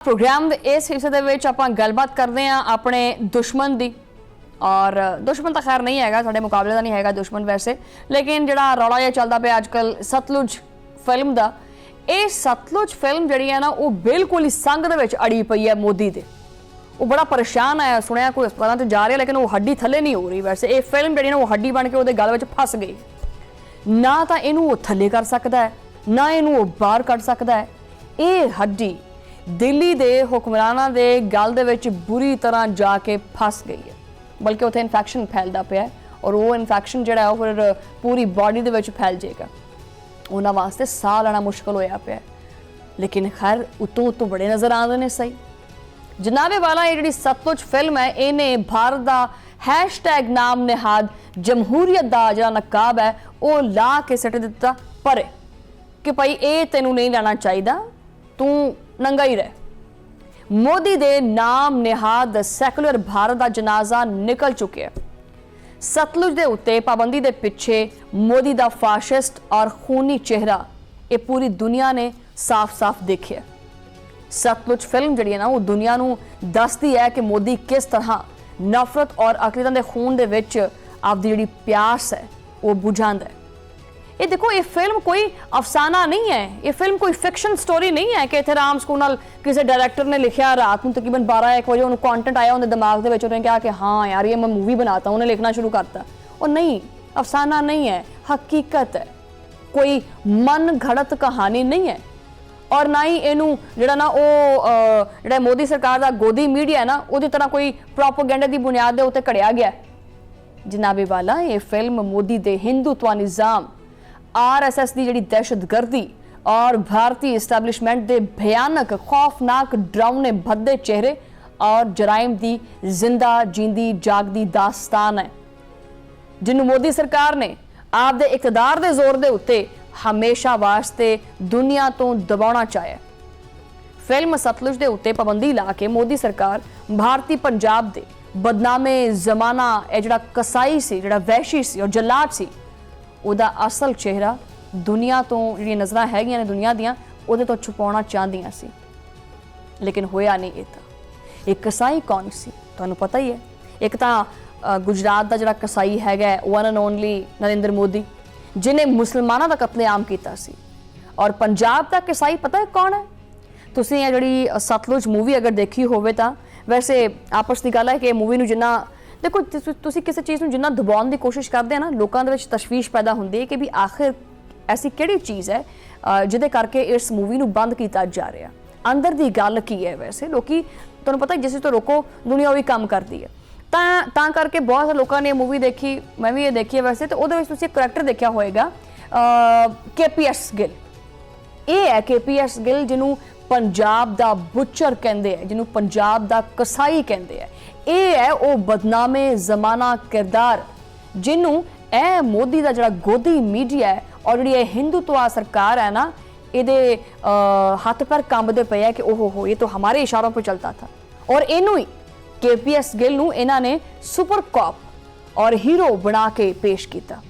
Programme दे इस हिस्से दे विच आपां गलबात करदे हां अपने दुश्मन दी। और दुश्मन तो खैर नहीं है साडे मुकाबले का नहीं है दुश्मन वैसे, लेकिन जिहड़ा रौला जिहा चलदा पिया अजकल सतलुज फिल्म दा, ये सतलुज फिल्म जिहड़ी है ना वो बिल्कुल ही संग दे विच अड़ी पई है मोदी दे। वो बड़ा परेशान है, सुनिया कोई अस्पताल तो जा रहा लेकिन वो हड्डी थले नहीं हो रही। वैसे ये फिल्म जिहड़ी ना वो हड्डी बन के वो गल विच फस गई, ना तो इनू वो थले कर सकता है ना इनू वो बाहर कढ़ सकता है। ये हड्डी दिल्ली दे हुक्मरानां दे गल दे विच बुरी तरह जाके फस गई है, बल्कि उत्थे इन्फैक्शन फैलदा पिया और वो इन्फैक्शन जिहड़ा है फिर पूरी बॉडी दे विच फैल जाएगा। उन्हां वास्ते साह लेना मुश्किल होया पिया, लेकिन खैर उतों बड़े नज़र आते हैं। सही जनाबे वाला ये जिहड़ी सतलुज फिल्म है इन्हें भारत का हैशटैग नाम निहाद जमहूरीयत का जिहड़ा नकाब है वो ला के सट दिता परे कि भाई ये तेनू नहीं लेना चाहिए, तू नंगा ही रह। मोदी दे नाम निहाद सैकुलर भारत का जनाजा निकल चुके हैं। सतलुज दे उत्ते पाबंदी दे पिछे मोदी दा फाशिस्ट और खूनी चेहरा ये पूरी दुनिया ने साफ साफ देखिया। सतलुज फिल्म जिहड़ी है ना वो दुनिया नू दसदी है कि मोदी किस तरह नफरत और अकलीतां दे खून दे विच आपदी जिहड़ी प्यास है वो बुझांदा है। ये देखो ये फिल्म कोई अफसाना नहीं है, ये फिल्म कोई फिक्शन स्टोरी नहीं है कि इत्थे आराम सुकून नाल किसी डायरैक्टर ने लिखा रात को तकरीबन 12-1 बजे उन्होंने कॉन्टेंट आया उन्हें दिमाग दे विच उन्होंने कहा कि हाँ यार ये मैं मूवी बनाता हूँ, उन्हें लिखना शुरू करता। और नहीं, अफसाना नहीं है, हकीकत है, कोई मन घड़त कहानी नहीं है। और ना ही इनू जिहड़ा ना वो जिहड़ा मोदी सरकार का गोदी मीडिया है ना उहदी तरह कोई प्रोपोगेंडा की बुनियाद दे उत्ते घड़िया गया। जनाबे वाला ये फिल्म मोदी दे हिंदुत्व निज़ाम, RSS की जिहड़ी दहशतगर्दी और भारतीय इस्टैबलिशमेंट के भयानक खौफनाक डरावने भद्दे चेहरे और जराइम की जिंदा जींदी जागदी दास्तान है, जिन्होंने मोदी सरकार ने आपदे इकतदार के जोर के उत्ते हमेशा वास्ते दुनिया तो दबाना चाहे। फिल्म सतलुज के उत्ते पाबंदी ला के मोदी सरकार भारतीय पंजाब के बदनामे जमाना जिहड़ा कसाई सी, जिहड़ा वैशी सी और जलाद सी, उहदा असल चेहरा दुनिया तो जिहड़ियां नज़रां हैगियां ने दुनिया दियां उहदे तो छुपाउणा चाहदियां सी, लेकिन होया नहीं। ये कसाई कौन सी तुहानूं पता ही है। एक तो गुजरात का जिहड़ा कसाई हैगा one and only Narendra Modi, जिन्हें मुसलमानों का कतलेआम किया सी। और पंजाब का कसाई पता है कौन है? तुसीं ये जिहड़ी सतलुज मूवी अगर देखी होवे तां वैसे आपस की गल है कि मूवी नूं जिन्ना देखो तुसीं किसी चीज़ नूं जिन्ना दबाउण की कोशिश करते हैं ना लोगों के विच तशवीश पैदा होंदी है कि भी आखिर ऐसी किहड़ी चीज़ है जिहदे करके इस मूवी नूं बंद किया जा रहा। अंदर की गल की है? वैसे लोकी तुहानूं पता जिस तो रोको दुनिया वही काम करती है, तां करके बहुत सारे लोगों ने मूवी देखी, मैं भी ये देखी है वैसे। तो उहदे विच तुसीं एक करैक्टर देखा होएगा KPS गिल। ये है KPS गिल जिन्हों पंजाब दा बुचर कहंदे है, जिन्हों पंजाब दा कसाई कहंदे है। ये है वो बदनामे जमाना किरदार जिन्हों ए मोदी का जिहड़ा गोदी मीडिया है और जी हिंदुत्व सरकार है ना ये हाथ पैर कंबदे पे है कि ओहो हो ये तो हमारे इशारों पर चलता था। और इनू ही KPS गिल नूं इन्हां ने सुपर कॉप और हीरो बना के पेश किया।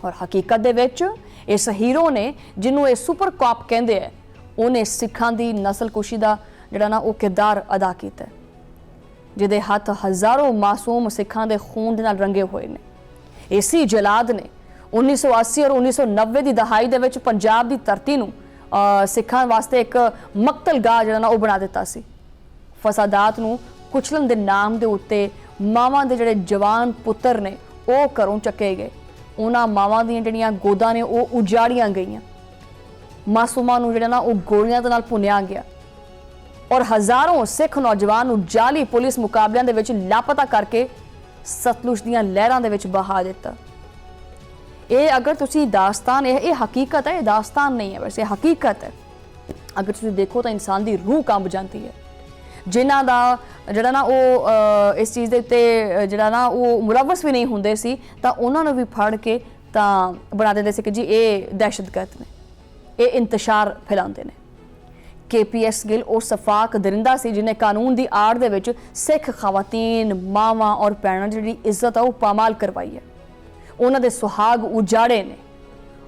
और हकीकत दे विच इस हीरो ने जिन्हों ये सुपर कॉप कहंदे है उन्हें सिखां दी नस्लकुशी का जिहड़ा ना वो किरदार अदा किया, जिहदे हथ हज़ारों मासूम सिखां दे खून दे नाल रंगे हुए ने। इसी जलाद ने 1980 और 1990 की दहाई दे विच पंजाब की धरती नूं सिखां वास्ते एक मकतलगाह जिहड़ा ना वो बना दिता सी। फसादात नूं कुचलन दे नाम दे उत्ते मावां दे जिहड़े जवान पुत्तर ने वो घरों चके गए, उन्हां मावां दीयां जिहड़ियां गोदां ने वो उजाड़ियां गईयां, मासूमां नूं जिहड़ा ना वो गोलियां दे नाल भुनिया गया और हज़ारों सिख नौजवान नूं जाली पुलिस मुकाबलियां दे विच लापता करके सतलुज दीयां लहरां दे विच बहा दिता। ये अगर तुसी दास्तान ये हकीकत है, ये दास्तान नहीं है, वैसे हकीकत है। अगर तुसी देखो तो इंसान की रूह कंब जाती है। जिन्हां दा जिहड़ा ना वो इस चीज़ के उत्ते जिहड़ा ना वो मुलवस भी नहीं हुंदे सी तां उन्हां नूं भी फड़ के तां बना दिंदे सी कि जी ये दहशतगर्द ने, ये इंतशार फैलाते हैं। KPS गिल वो सफाक दरिंदा सी जिन्हें कानून की आड़ दे विच सिख खवातीन मावां और भैणां जिहड़ी इज्जत है वो पामाल करवाई है, उन्हां दे सुहाग उजाड़े ने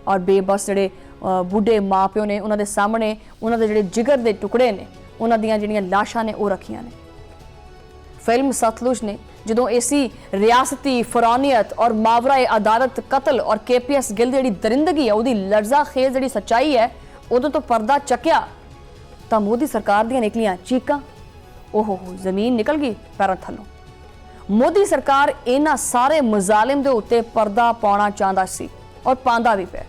और बेबस जिहड़े बुढ़े माँ प्यो ने उन्हां दे सामने उन्हां दे जिहड़े जिगर दे टुकड़े ने ਉਹਨਾਂ ਦੀਆਂ ਜਿਹੜੀਆਂ ਲਾਸ਼ਾਂ ਨੇ ਉਹ ਰੱਖੀਆਂ ਨੇ। फिल्म सतलुज ने जो ऐसी रियासती फरौनीयत और मावरा अदालत कतल और KPS गिल की दरिंदगी है वो लर्जा खेज जी सच्चाई है उदों तो पर्दा चक्या तो मोदी सरकार दी निकलियां चीकां, ओहो जमीन निकल गई पैरों थल्लों। मोदी सरकार इन्हां सारे मजालिम दे उत्ते पर्दा पाउणा चाहता सी और पांदा भी पिया।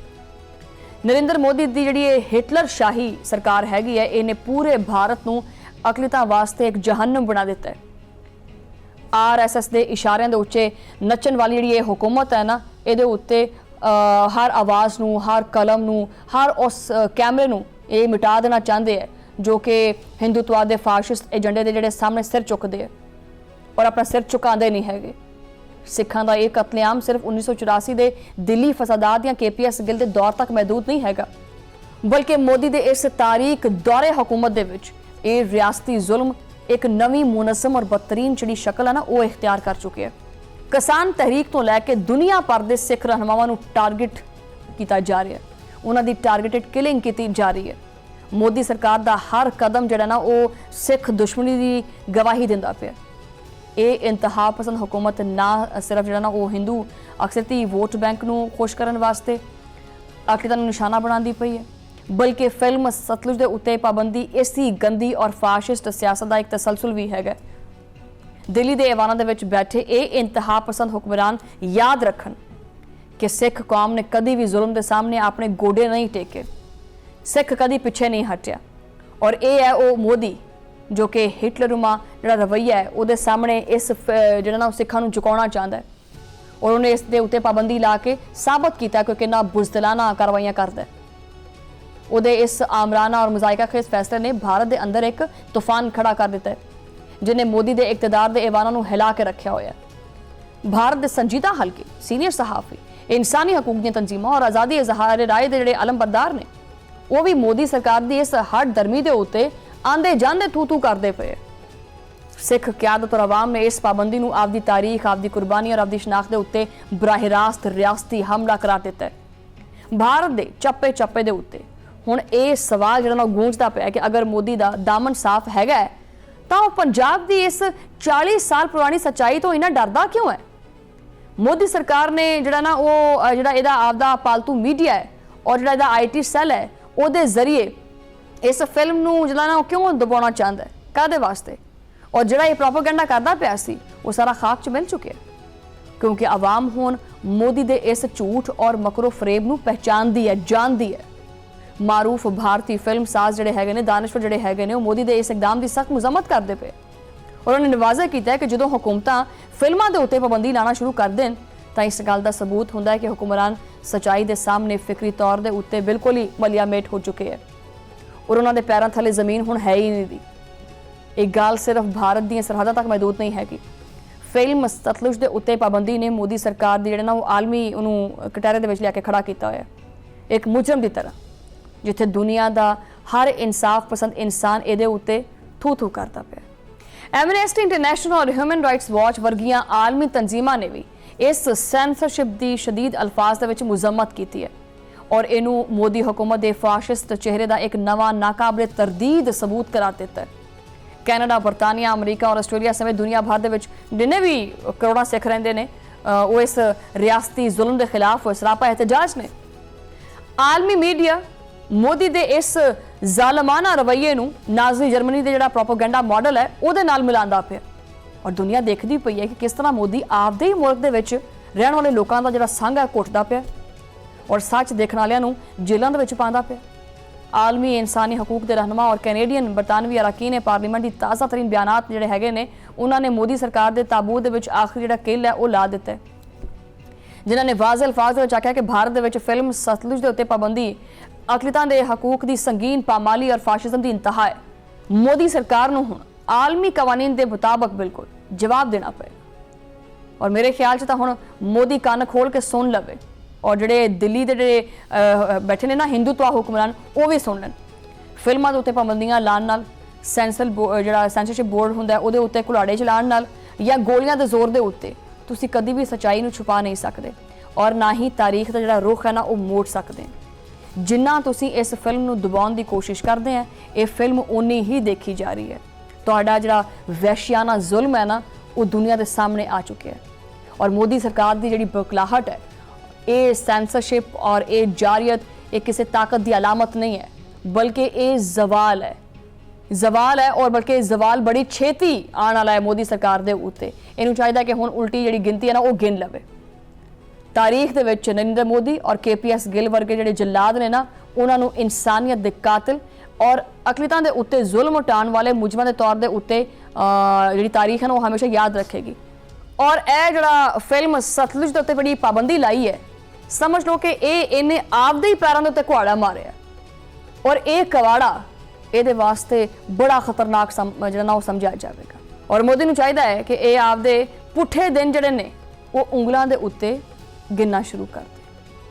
नरेंद्र मोदी दी जिहड़ी हिटलर शाही सरकार हैगी है इन्हें पूरे भारत नूं अकलितां वास्ते एक जहन्नम बना दिता है। RSS के इशारियां दे उच्चे नचन वाली जिहड़ी ये हुकूमत है ना इहदे उत्ते हर आवाज़ नूं, हर कलम नूं, हर उस कैमरे नूं ये मिटा देना चाहते हैं जो कि हिंदुत्ववाद के फाशिस्ट एजेंडे के जिहड़े सामने सिर चुकते हैं और अपना सिर चुकाते नहीं हैगे। सिखां दा ये कतलेआम सिर्फ 1984 के दिल्ली फसादात या KPS गिल के दौर तक महदूद नहीं हैगा बल्कि मोदी के इस तारीख दौरे हुकूमत दे विच ये रियासती जुल्म एक नवी मुनज़म और बदतरीन जिहड़ी शक्ल है ना वो इख्तियार कर चुके हैं। किसान तहरीक तो लैके दुनिया भर के सिख रहनुमावां नूं टारगेट किया जा रहा है, उन्होंने टारगेटेड किलिंग की जा रही है। मोदी सरकार का हर कदम जिहड़ा ना वो सिख दुश्मनी की गवाही दिंदा पिया। ये इंतहा पसंद हुकूमत ना सिर्फ जिहड़ा ना वो हिंदू अक्सरती वोट बैंक नूं खुश करन वास्ते अकलीतां नूं निशाना बनाती पई है बल्कि फिल्म सतलुज के उत्ते पाबंदी इसी गंदी और फाशिस्ट सियासत का एक तसलसल भी है। दिल्ली के ऐवानां दे विच बैठे ये इंतहा पसंद हुक्मरान याद रखन कि सिख कौम ने कभी भी जुल्म के सामने अपने गोडे नहीं टेके, सिख कभी पिछे नहीं हटिया और ये है वो मोदी जो कि हिटलरुमा जिहड़ा रवैया है वो सामने इस जिहड़ा ना सिखां नूं झुकाउणा चाहता है और उन्हें इस दे उत्ते पाबंदी ला के साबित किया कि कितना बुज़दिलाना कार्रवाइयां करता है। उहदे इस आमराना और मजाइका खेज फैसले ने भारत के अंदर एक तूफान खड़ा कर दिता है जिन्हें मोदी के इकतदार के ऐवानां नूं हिला के रखा होया। भारत के संजीदा हल्के सीनियर सहाफ़ी इंसानी हकूक दी तंजीमां और आज़ादी इजहार राय के जिहड़े अलमबरदार ने वो भी मोदी सरकार की इस हट दरमी के उत्ते आंदे जांदे थू थू करते पे। सिख क्यादत और आवाम ने इस पाबंदी नूं आपदी तारीख, आपदी कुर्बानी और आपदी शनाख्त के उत्ते बराह रास्त रियासती हमला करार दिता है। भारत के चप्पे चप्पे के उत्ते हुण ये सवाल जिहड़ा गूंजदा पिया कि अगर मोदी का दामन साफ हैगा तो पंजाब की इस 40 साल पुरानी सच्चाई तो इन्ना डरदा क्यों है। मोदी सरकार ने जिहड़ा ना वो जिहड़ा इहदा आपदा पालतू मीडिया है और जिहड़ा इहदा IT सैल है उहदे जरिए इस फिल्म नूं जिहड़ा ना क्यों दबाउणा चाहता है, काहदे वास्ते, और जिहड़ा ये प्रोपेगेंडा करदा पिया सी वो सारा खाक च मिल चुके क्योंकि आवाम हुण मोदी दे इस झूठ और मकरो फरेब नूं पहचानदी है, जानदी है। मारूफ भारतीय फिल्म साज जिहड़े हैगे ने, दानिशवर जिहड़े हैगे ने, मोदी के इस इकदाम की सख्त मजम्मत करते पे और उन्होंने वाज़ह किया है कि जो हुकूमतां फिल्मां दे उत्ते पाबंदी लाना शुरू कर देन तो इस गल का सबूत होंदा है कि हुक्मरान सच्चाई के सामने फिक्री तौर के उत्ते बिल्कुल ही मलियामेट हो चुके हैं और उन्होंने पैरों थले जमीन हुण है ही नहीं दी। एक गल सिर्फ भारत दी सरहदां तक महदूद नहीं हैगी। फिल्म सतलुज के उत्ते पाबंदी ने मोदी सरकार दी जिहड़ा ना आलमी उन्होंने कटहरे दे विच लिया के खड़ा किया होया एक मुजरम की तरह जिथे दुनिया का हर इंसाफ पसंद इंसान इहदे उत्ते थू थू करता पिया। एमनेस्टी इंटरनेशनल और ह्यूमन राइट्स वॉच वर्गियां आलमी तंजीमां ने भी इस सेंसरशिप की शदीद अल्फाज दे विच मुजम्मत की है और इनू मोदी हुकूमत के फाशिस्ट चेहरे का एक नवा नाकाबिले तरदीद सबूत करार दिता है। कैनेडा, बरतानिया, अमरीका और आस्ट्रेलिया समेत दुनिया भर के जिन्हें भी करोड़ों सिख रहिंदे ने वो इस रियासती जुल्म के खिलाफ सरापा एहतजाज ने। आलमी मीडिया मोदी के इस जालमाना रवैये नूं नाज़ी जर्मनी के जिहड़ा प्रोपेगेंडा मॉडल है उहदे नाल मिलांदा पिया और दुनिया देखदी पई है कि किस तरह मोदी आपदे ही मुल्क दे विच रहण वाले लोकां दा जिहड़ा संघ है घुटदा पिया और सच देखण वालियां नूं जेलां दे विच पांदा पिया। आलमी इंसानी हकूक के रहनुमा और कैनेडियन बरतानवी अरकान पार्लीमेंट की ताज़ा तरीन बयानात जिहड़े हैगे ने उन्होंने मोदी सरकार के ताबूत दे विच आखिरी जिहड़ा किल है वह ला दिता है जिन्होंने वाज़े अल्फाज में आख्या कि भारत के विच फिल्म सतलुज के उत्ते पाबंदी अकलितां दे हकूक की संगीन पामाली और फाशिज्म की इंतहा है। मोदी सरकार नूं हुण आलमी कवानीन के मुताबिक बिल्कुल जवाब देना पे और मेरे ख्याल तो हुण मोदी कन्न खोल के सुन लवे और जिहड़े दिल्ली के जिहड़े बैठे ने ना हिंदुत्व हुक्मरान वो भी सुन लैन। फिल्मां दे उत्ते पाबंदियां लाण नाल जिहड़ा सेंसरशिप बोर्ड हुंदा है उहदे उत्ते घुलाड़े चलाण नाल या गोलियां दे जोर दे उत्ते तुसीं कदी भी सच्चाई नूं छुपा नहीं सकदे और ना ही तारीख का जिहड़ा रुख है ना वो मोड़ सकदे। ਜਿੰਨਾ ਤੁਸੀਂ ਇਸ ਫਿਲਮ ਨੂੰ ਦਬਾਉਣ ਦੀ ਕੋਸ਼ਿਸ਼ ਕਰਦੇ ਆ, ਇਹ ਫਿਲਮ ਉਨੀ ਹੀ ਦੇਖੀ ਜਾ ਰਹੀ ਹੈ। ਤੁਹਾਡਾ ਜਿਹੜਾ ਵਹਿਸ਼ਿਆਨਾ ਜ਼ੁਲਮ ਹੈ ਨਾ, ਉਹ ਦੁਨੀਆ ਦੇ ਸਾਹਮਣੇ ਆ ਚੁੱਕਿਆ ਹੈ। ਔਰ ਮੋਦੀ ਸਰਕਾਰ ਦੀ ਜਿਹੜੀ ਬੁਖਲਾਹਟ ਹੈ, ਇਹ ਸੈਂਸਰਸ਼ਿਪ ਔਰ ਇਹ ਜਾਰੀਅਤ ਇਹ ਕਿਸੇ ਤਾਕਤ ਦੀ ਅਲਾਮਤ ਨਹੀਂ ਹੈ, ਬਲਕਿ ਇਹ ਜ਼ਵਾਲ ਹੈ। ਜ਼ਵਾਲ ਹੈ ਔਰ ਬਲਕਿ ਜ਼ਵਾਲ ਬੜੀ ਛੇਤੀ ਆਉਣ ਵਾਲਾ ਹੈ ਮੋਦੀ ਸਰਕਾਰ ਦੇ ਉੱਤੇ। ਇਹਨੂੰ ਚਾਹੀਦਾ ਕਿ ਹੁਣ ਉਲਟੀ ਜਿਹੜੀ ਗਿਣਤੀ ਹੈ ਨਾ, ਉਹ ਗਿਣ ਲਵੇ। ਤਾਰੀਖ ਦੇ ਵਿੱਚ ਨਰਿੰਦਰ ਮੋਦੀ ਔਰ KPS ਗਿੱਲ ਵਰਗੇ ਜਿਹੜੇ ਜੱਲਾਦ ਨੇ ਨਾ, ਉਹਨਾਂ ਨੂੰ ਇਨਸਾਨੀਅਤ ਦੇ ਕਾਤਿਲ ਔਰ ਅਕਲੀਤਾਂ ਦੇ ਉੱਤੇ ਜ਼ੁਲਮ ਉਟਾਉਣ ਵਾਲੇ ਮੁਜਰਮਾਂ ਦੇ ਤੌਰ ਦੇ ਉੱਤੇ ਜਿਹੜੀ ਤਾਰੀਖ ਹੈ ਨਾ, ਉਹ ਹਮੇਸ਼ਾ ਯਾਦ ਰੱਖੇਗੀ। ਔਰ ਇਹ ਜਿਹੜਾ ਫਿਲਮ ਸਤਲੁਜ ਦੇ ਉੱਤੇ ਬੜੀ ਪਾਬੰਦੀ ਲਾਈ ਹੈ, ਸਮਝ ਲਓ ਕਿ ਇਹਨੇ ਆਪਦੇ ਹੀ ਪੈਰਾਂ ਦੇ ਉੱਤੇ ਕੁਹਾੜਾ ਮਾਰਿਆ। ਔਰ ਇਹ ਕਵਾੜਾ ਇਹਦੇ ਵਾਸਤੇ ਬੜਾ ਖਤਰਨਾਕ ਜਿਹੜਾ ਨਾ ਉਹ ਸਮਝਿਆ ਜਾਵੇਗਾ। ਔਰ ਮੋਦੀ ਨੂੰ ਚਾਹੀਦਾ ਹੈ ਕਿ ਇਹ ਆਪਦੇ ਪੁੱਠੇ ਦਿਨ ਜਿਹੜੇ ਨੇ ਉਹ ਉਂਗਲਾਂ ਦੇ ਉੱਤੇ ਗਿਣਨਾ ਸ਼ੁਰੂ ਕਰ ਦੇ।